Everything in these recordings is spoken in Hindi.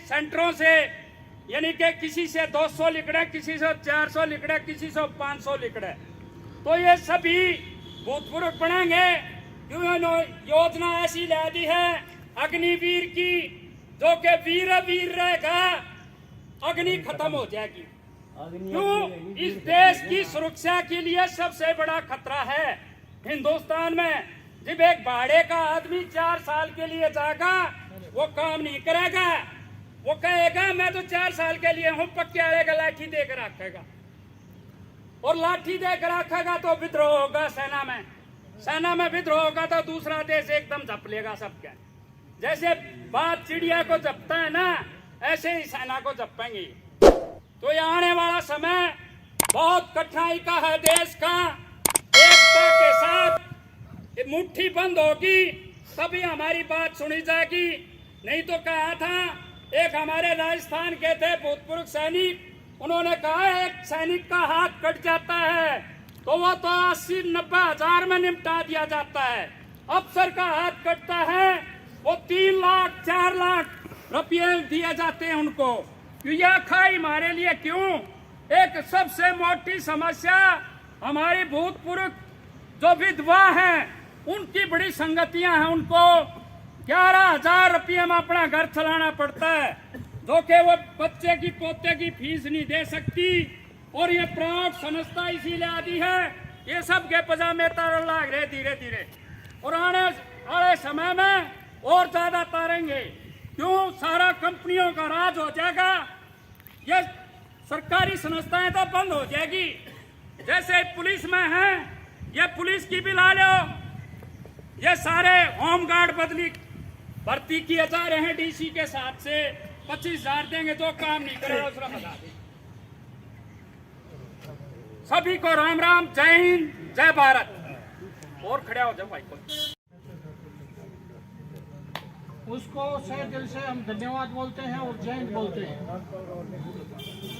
सेंटरों से, यानी कि किसी से 200 लिकड़े, किसी से 400 लिकड़े, किसी से 500 लिकड़े, तो ये सभी भूतपूर्व बनेंगे। क्यों योजना ऐसी ला दी है अग्निवीर की, जो कि वीर वीर रहेगा, अग्नि खत्म हो जाएगी। क्यों? इस देश की सुरक्षा के लिए सबसे बड़ा खतरा है हिंदुस्तान में। जब एक भाड़े का आदमी 4 साल के लिए जाएगा, वो काम नहीं करेगा, वो कहेगा मैं तो 4 साल के लिए हूं, पक्के आड़े का लाठी देकर रखेगा, और लाठी देकर रखेगा तो विद्रोह होगा सेना में। सेना में विद्रोह होगा तो दूसरा देश एकदम झप लेगा सबके। जैसे बात चिड़िया को जपता है ना, ऐसे ही सेना को जपेंगे। तो ये आने वाला समय बहुत कठिनाई का है। देश का एकता के साथ मुट्ठी बंद होगी तभी हमारी बात सुनी जाएगी। नहीं तो कहा था, एक हमारे राजस्थान के थे भूतपूर्व सैनिक, उन्होंने कहा एक सैनिक का हाथ कट जाता है तो वो तो 80-90 हजार में निपटा दिया जाता है। अफसर का हाथ कटता है वो 3 लाख 4 लाख रुपये दिए जाते हैं उनको। यह खाई हमारे लिए क्यों? एक सबसे मोटी समस्या हमारी भूतपूर्व जो विधवा हैं उनकी बड़ी संगतियां हैं, उनको 11,000 रुपये में अपना घर चलाना पड़ता है, जो कि वो बच्चे की पोते की फीस नहीं दे सकती। और ये प्राइवेट संस्था इसीलिए आदि है, ये सब के पजामे तार लाग रहे धीरे धीरे, और आने वाले समय में और ज्यादा तारेंगे। क्यों? सारा कंपनियों का राज हो जाएगा, ये सरकारी संस्थाएं तो बंद हो जाएगी। जैसे पुलिस में है, ये पुलिस की भी ला लो, ये सारे होमगार्ड बदली भर्ती किए जा रहे हैं डीसी के साथ से 25,000 देंगे, जो काम नहीं करेगा उसका बता दें। सभी को राम राम, जय हिंद, जय भारत। और खड़ा हो जाओ भाई को। उसको सही दिल से हम धन्यवाद बोलते हैं और जय हिंद बोलते हैं।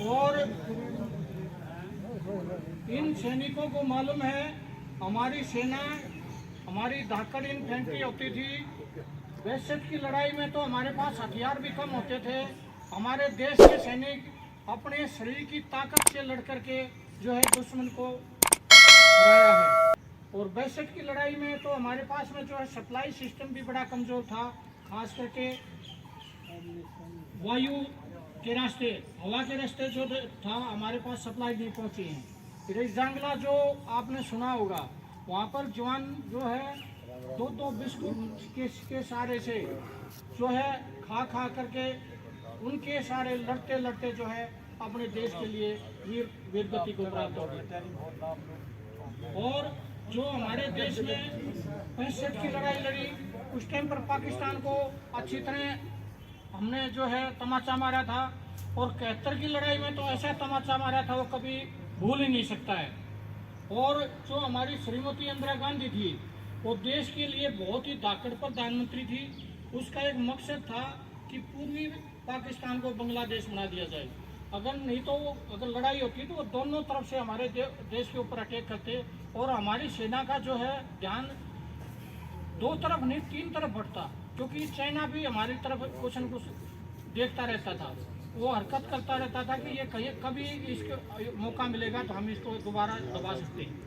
और इन सैनिकों को मालूम है, हमारी सेना, हमारी धाकड़ इन्फेंट्री होती थी। 62 की लड़ाई में तो हमारे पास हथियार भी कम होते थे। हमारे देश के सैनिक अपने शरीर की ताकत से लड़ करके जो है दुश्मन को हराया है। और 62 की लड़ाई में तो हमारे पास में जो है सप्लाई सिस्टम भी बड़ा कमजोर था, खास करके वायु के रास्ते, हवा के रास्ते जो था हमारे पास सप्लाई नहीं पहुंची है। फिर जंगला जो आपने सुना होगा, वहाँ पर जवान जो है 2-2 बिस्कुट के सारे से जो है खा करके उनके सारे लड़ते लड़ते जो है अपने देश के लिए वीर गति को प्राप्त हो गए। और जो हमारे देश में 65 की लड़ाई लड़ी, उस टाइम पर पाकिस्तान को अच्छी तरह हमने जो है तमाचा मारा था, और 71 की लड़ाई में तो ऐसा तमाचा मारा था वो कभी भूल ही नहीं सकता है। और जो हमारी श्रीमती इंदिरा गांधी थी, वो देश के लिए बहुत ही धाकड़ प्रधानमंत्री थी। उसका एक मकसद था कि पूर्वी पाकिस्तान को बांग्लादेश बना दिया जाए। अगर नहीं तो अगर लड़ाई होती तो वो दोनों तरफ से हमारे देश के ऊपर अटैक करते, और हमारी सेना का जो है ध्यान 2 तरफ नहीं 3 तरफ बढ़ता, क्योंकि चाइना भी हमारी तरफ कुछ न कुछ देखता रहता था। वो हरकत करता रहता था कि ये कहीं कभी इसको मौका मिलेगा तो हम इसको दोबारा दबा सकते हैं।